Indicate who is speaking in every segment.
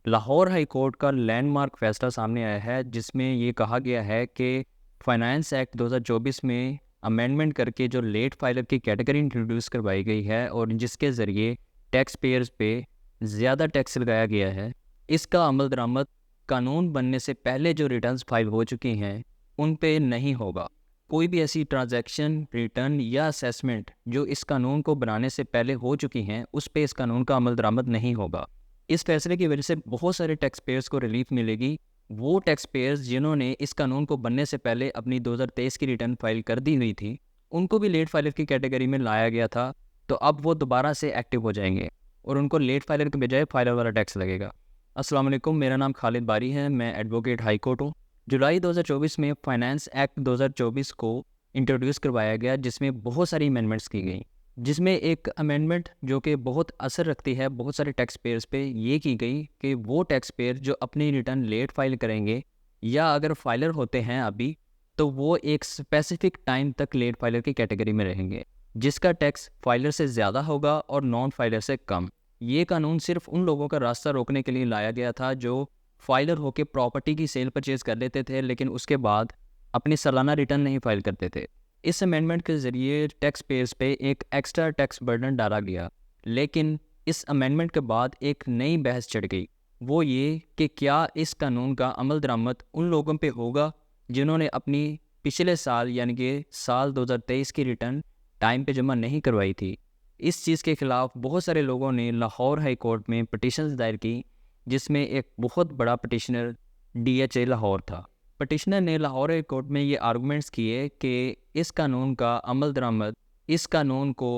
Speaker 1: Lahore high court کا land mark فیصلہ سامنے آیا ہے جس میں یہ کہا گیا ہے کہ فائنانس ایکٹ 2024 میں امینڈمنٹ کر کے جو لیٹ فائلر کی کیٹیگری انٹروڈیوس کروائی گئی ہے اور جس کے ذریعے ٹیکس پیئرز پہ زیادہ ٹیکس لگایا گیا ہے، اس کا عمل درآمد قانون بننے سے پہلے جو ریٹرنز فائل ہو چکی ہیں ان پہ نہیں ہوگا۔ کوئی بھی ایسی ٹرانزیکشن، ریٹرن یا اسیسمنٹ جو اس قانون کو بنانے سے پہلے ہو چکی ہیں اس پہ اس قانون کا عمل درآمد نہیں ہوگا۔ اس فیصلے کی وجہ سے بہت سارے ٹیکس پیئرز کو ریلیف ملے گی۔ وہ ٹیکس پیئرز جنہوں نے اس قانون کو بننے سے پہلے اپنی 2023 کی ریٹرن فائل کر دی ہوئی تھی، ان کو بھی لیٹ فائلر کی کیٹیگری میں لایا گیا تھا، تو اب وہ دوبارہ سے ایکٹیو ہو جائیں گے اور ان کو لیٹ فائلر کے بجائے فائلر والا ٹیکس لگے گا۔ السلام علیکم، میرا نام خالد باری ہے، میں ایڈوکیٹ ہائی کورٹ ہوں۔ جولائی 2024 میں فائنانس ایکٹ 2024 کو انٹروڈیوس کروایا گیا جس میں بہت ساری امینڈمنٹس کی گئیں، جس میں ایک امینڈمنٹ جو کہ بہت اثر رکھتی ہے بہت سارے ٹیکس پیئرز پہ، یہ کی گئی کہ وہ ٹیکس پیئر جو اپنی ریٹرن لیٹ فائل کریں گے یا اگر فائلر ہوتے ہیں ابھی، تو وہ ایک اسپیسیفک ٹائم تک لیٹ فائلر کی کیٹیگری میں رہیں گے، جس کا ٹیکس فائلر سے زیادہ ہوگا اور نان فائلر سے کم۔ یہ قانون صرف ان لوگوں کا راستہ روکنے کے لیے لایا گیا تھا جو فائلر ہو کے پراپرٹی کی سیل پرچیز کر لیتے تھے لیکن اس کے بعد اپنی سالانہ ریٹرن نہیں فائل کرتے تھے۔ اس امینڈمنٹ کے ذریعے ٹیکس پیئرز پہ ایک ایکسٹرا ٹیکس برڈن ڈالا گیا، لیکن اس امینڈمنٹ کے بعد ایک نئی بحث چڑھ گئی، وہ یہ کہ کیا اس قانون کا عمل درآمد ان لوگوں پہ ہوگا جنہوں نے اپنی پچھلے سال یعنی کہ سال 2023 کی ریٹرن ٹائم پہ جمع نہیں کروائی تھی۔ اس چیز کے خلاف بہت سارے لوگوں نے لاہور ہائی کورٹ میں پٹیشنز دائر کی، جس میں ایک بہت بڑا پٹیشنر DHA لاہور تھا۔ پٹیشنر نے لاہور ہائی کورٹ میں یہ آرگومنٹس کیے کہ اس قانون کا عمل درآمد اس قانون کو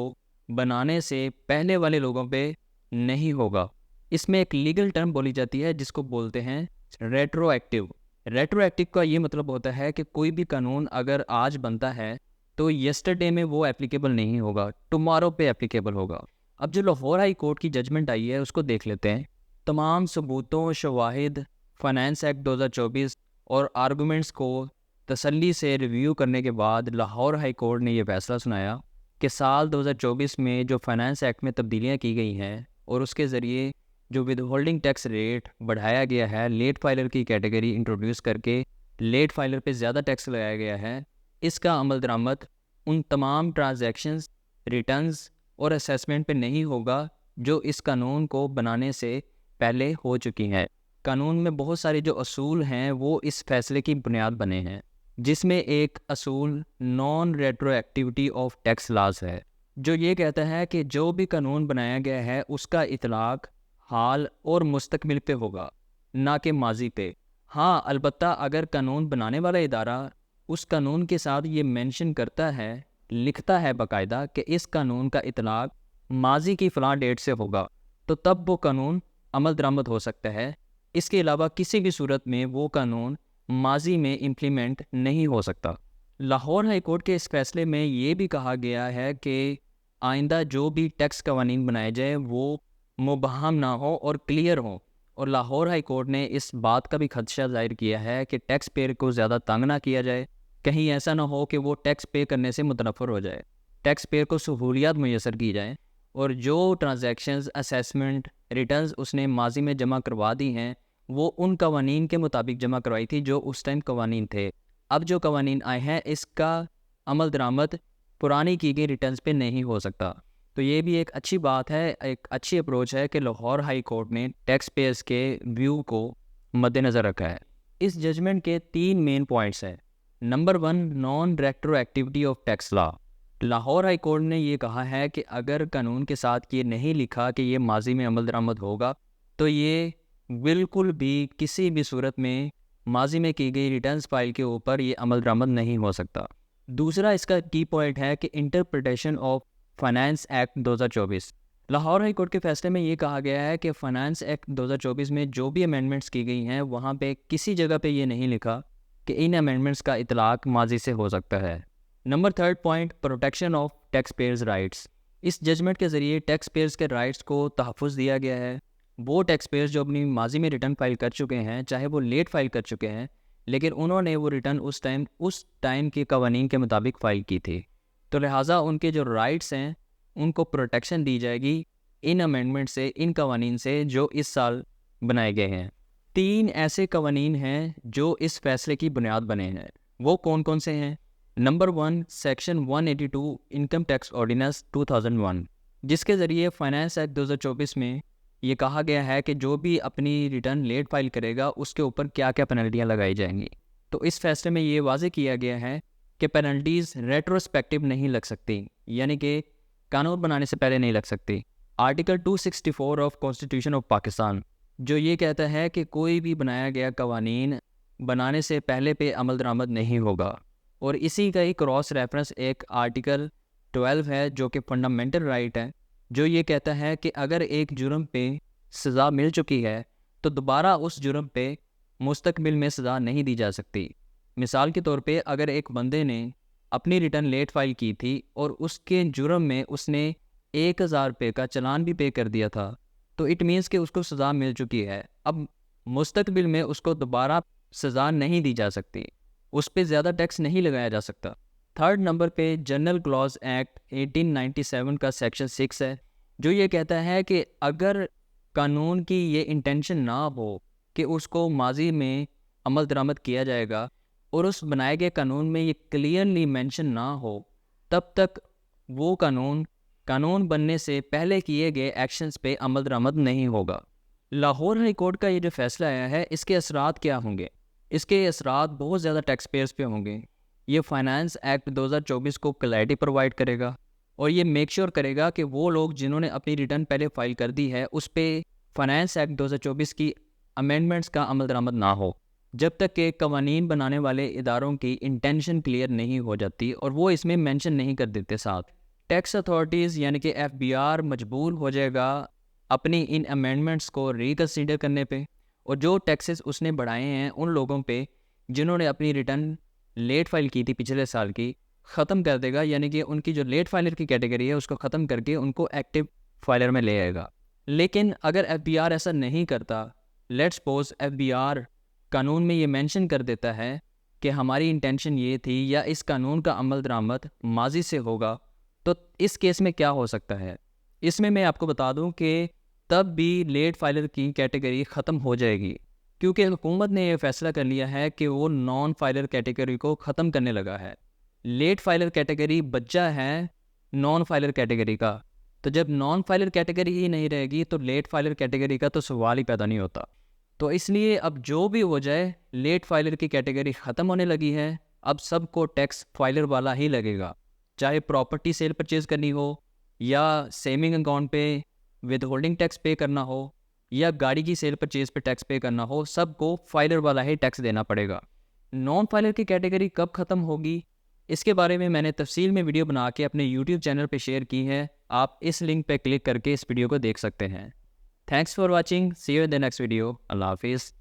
Speaker 1: بنانے سے پہلے والے لوگوں پہ نہیں ہوگا۔ اس میں ایک لیگل ٹرم بولی جاتی ہے جس کو بولتے ہیں ریٹرو ایکٹیو۔ ریٹرو ایکٹیو کا یہ مطلب ہوتا ہے کہ کوئی بھی قانون اگر آج بنتا ہے تو یسٹرڈے میں وہ اپلیکیبل نہیں ہوگا، ٹمارو پہ اپلیکیبل ہوگا۔ اب جو لاہور ہائی کورٹ کی ججمنٹ آئی ہے اس کو دیکھ لیتے ہیں۔ تمام ثبوتوں، شواہد، فائنانس ایکٹ 2024 اور آرگومنٹس کو تسلی سے ریویو کرنے کے بعد لاہور ہائی کورٹ نے یہ فیصلہ سنایا کہ سال 2024 میں جو فائنانس ایکٹ میں تبدیلیاں کی گئی ہیں اور اس کے ذریعے جو ود ہولڈنگ ٹیکس ریٹ بڑھایا گیا ہے، لیٹ فائلر کی کیٹیگری انٹروڈیوس کر کے لیٹ فائلر پہ زیادہ ٹیکس لگایا گیا ہے، اس کا عمل درآمد ان تمام ٹرانزیکشنز، ریٹرنز اور اسیسمنٹ پہ نہیں ہوگا جو اس قانون کو بنانے سے پہلے ہو چکی ہیں۔ قانون میں بہت سارے جو اصول ہیں وہ اس فیصلے کی بنیاد بنے ہیں، جس میں ایک اصول non retroactivity of tax laws ہے، جو یہ کہتا ہے کہ جو بھی قانون بنایا گیا ہے اس کا اطلاق حال اور مستقبل پہ ہوگا، نہ کہ ماضی پہ۔ ہاں، البتہ اگر قانون بنانے والا ادارہ اس قانون کے ساتھ یہ مینشن کرتا ہے، لکھتا ہے باقاعدہ کہ اس قانون کا اطلاق ماضی کی فلاں ڈیٹ سے ہوگا، تو تب وہ قانون عمل درآمد ہو سکتا ہے۔ اس کے علاوہ کسی بھی صورت میں وہ قانون ماضی میں امپلیمنٹ نہیں ہو سکتا۔ لاہور ہائی کورٹ کے اس فیصلے میں یہ بھی کہا گیا ہے کہ آئندہ جو بھی ٹیکس قوانین بنائے جائیں وہ مبہم نہ ہو اور کلیئر ہوں، اور لاہور ہائی کورٹ نے اس بات کا بھی خدشہ ظاہر کیا ہے کہ ٹیکس پیئر کو زیادہ تنگ نہ کیا جائے، کہیں ایسا نہ ہو کہ وہ ٹیکس پے کرنے سے متنفر ہو جائے۔ ٹیکس پیئر کو سہولیات میسر کی جائیں اور جو ٹرانزیکشنز، اسیسمنٹ، ریٹرنز اس نے ماضی میں جمع کروا دی ہیں وہ ان قوانین کے مطابق جمع کروائی تھی جو اس ٹائم قوانین تھے۔ اب جو قوانین آئے ہیں اس کا عمل درآمد پرانی کی گئی ریٹرنز پہ نہیں ہو سکتا۔ تو یہ بھی ایک اچھی بات ہے، ایک اچھی اپروچ ہے کہ لاہور ہائی کورٹ نے ٹیکس پیئرز کے ویو کو مد نظر رکھا ہے۔ اس ججمنٹ کے 3 مین پوائنٹس ہیں۔ Number 1، non retroactivity of tax law. Lahore high court نے یہ کہا ہے کہ اگر قانون کے ساتھ یہ نہیں لکھا کہ یہ ماضی میں عمل درآمد ہوگا تو یہ بالکل بھی کسی بھی صورت میں ماضی میں کی گئی ریٹرنز فائل کے اوپر یہ عمل درآمد نہیں ہو سکتا۔ دوسرا اس کا کی پوائنٹ ہے کہ interpretation of finance act 2024۔ Lahore high court کے فیصلے میں یہ کہا گیا ہے کہ فائنانس ایکٹ 2024 میں جو بھی امینڈمنٹس کی گئی ہیں وہاں پہ کسی جگہ پہ یہ نہیں لکھا کہ ان امینڈمنٹس کا اطلاق ماضی سے ہو سکتا ہے۔ Number 3 point, protection of taxpayers rights. اس ججمنٹ کے ذریعے ٹیکس پیئرز کے رائٹس کو تحفظ دیا گیا ہے۔ وہ ٹیکس پیئرز جو اپنی ماضی میں ریٹرن فائل کر چکے ہیں، چاہے وہ لیٹ فائل کر چکے ہیں، لیکن انہوں نے وہ ریٹرن اس ٹائم کے قوانین کے مطابق فائل کی تھی، تو لہٰذا ان کے جو رائٹس ہیں ان کو پروٹیکشن دی جائے گی ان امینڈمنٹ سے، ان قوانین سے جو اس سال بنائے گئے ہیں۔ 3 ایسے قوانین ہیں جو اس فیصلے کی بنیاد بنے ہیں۔ وہ کون کون سے ہیں؟ Number 1 section 182 income tax ordinance 2001، جس کے ذریعے فائنانس ایکٹ 2024 میں یہ کہا گیا ہے کہ جو بھی اپنی ریٹرن لیٹ فائل کرے گا اس کے اوپر کیا کیا پینلٹیاں لگائی جائیں گی۔ تو اس فیصلے میں یہ واضح کیا گیا ہے کہ پینلٹیز ریٹروسپیکٹیو نہیں لگ سکتی، یعنی کہ قانون بنانے سے پہلے نہیں لگ سکتی۔ Article 264 of constitution of Pakistan جو یہ کہتا ہے کہ کوئی بھی بنایا گیا قوانین بنانے سے پہلے پہ عمل درآمد نہیں ہوگا، اور اسی کا ہی کراس ریفرنس ایک آرٹیکل 12 ہے جو کہ فنڈامنٹل رائٹ ہے، جو یہ کہتا ہے کہ اگر ایک جرم پہ سزا مل چکی ہے تو دوبارہ اس جرم پہ مستقبل میں سزا نہیں دی جا سکتی۔ مثال کے طور پہ اگر ایک بندے نے اپنی ریٹرن لیٹ فائل کی تھی اور اس کے جرم میں اس نے 1000 روپے کا چلان بھی پے کر دیا تھا، تو اٹ مینس کہ اس کو سزا مل چکی ہے، اب مستقبل میں اس کو دوبارہ سزا نہیں دی جا سکتی، اس پہ زیادہ ٹیکس نہیں لگایا جا سکتا۔ 3rd نمبر پہ جنرل کلاز ایکٹ 1897 کا سیکشن 6 ہے، جو یہ کہتا ہے کہ اگر قانون کی یہ انٹینشن نہ ہو کہ اس کو ماضی میں عمل درآمد کیا جائے گا اور اس بنائے گئے قانون میں یہ کلیئرلی مینشن نہ ہو، تب تک وہ قانون بننے سے پہلے کیے گئے ایکشنز پہ عمل درآمد نہیں ہوگا۔ لاہور ہائی کورٹ کا یہ جو فیصلہ آیا ہے اس کے اثرات کیا ہوں گے؟ اس کے اثرات بہت زیادہ ٹیکس پیئرز پہ ہوں گے۔ یہ فائنانس ایکٹ 2024 کو کلیئرٹی پرووائڈ کرے گا اور یہ میک شور کرے گا کہ وہ لوگ جنہوں نے اپنی ریٹرن پہلے فائل کر دی ہے اس پہ فائنانس ایکٹ 2024 کی امینڈمنٹس کا عمل درآمد نہ ہو، جب تک کہ قوانین بنانے والے اداروں کی انٹینشن کلیئر نہیں ہو جاتی اور وہ اس میں مینشن نہیں کر دیتے۔ ساتھ ٹیکس اتھارٹیز یعنی کہ FBR مجبور ہو جائے گا اپنی ان امینڈمنٹس کو ریکنسیڈر کرنے پہ، اور جو ٹیکسز اس نے بڑھائے ہیں ان لوگوں پہ جنہوں نے اپنی ریٹرن لیٹ فائل کی تھی پچھلے سال کی، ختم کر دے گا، یعنی کہ ان کی جو لیٹ فائلر کی کیٹیگری ہے اس کو ختم کر کے ان کو ایکٹیو فائلر میں لے آئے گا۔ لیکن اگر FBR ایسا نہیں کرتا، لیٹس سپوز FBR قانون میں یہ مینشن کر دیتا ہے کہ ہماری انٹینشن یہ تھی یا اس قانون کا عمل درآمد ماضی سے ہوگا، تو اس کیس میں کیا ہو سکتا ہے؟ اس میں آپ کو بتا دوں کہ تب بھی لیٹ فائلر کی کیٹیگری ختم ہو جائے گی، کیونکہ حکومت نے یہ فیصلہ کر لیا ہے کہ وہ نان فائلر کیٹیگری کو ختم کرنے لگا ہے۔ لیٹ فائلر کیٹیگری بچہ ہے نان فائلر کیٹیگری کا، تو جب نان فائلر کیٹیگری ہی نہیں رہے گی تو لیٹ فائلر کیٹیگری کا تو سوال ہی پیدا نہیں ہوتا۔ تو اس لیے اب جو بھی ہو جائے لیٹ فائلر کی کیٹیگری ختم ہونے لگی ہے، اب سب کو ٹیکس فائلر والا ہی لگے گا، چاہے پراپرٹی سیل پرچیز کرنی ہو یا سیونگ اکاؤنٹ پہ ود ہولڈنگ ٹیکس پے کرنا ہو یا گاڑی کی سیل پرچیز پہ ٹیکس پے کرنا ہو، سب کو فائلر والا ہی ٹیکس دینا پڑے گا۔ نان فائلر کی کیٹیگری کب ختم ہوگی اس کے بارے میں نے تفصیل میں ویڈیو بنا کے اپنے YouTube چینل پہ شیئر کی ہے، آپ اس لنک پہ کلک کر کے اس ویڈیو کو دیکھ سکتے ہیں۔ Thanks for watching, see you in the next video, اللہ حافظ۔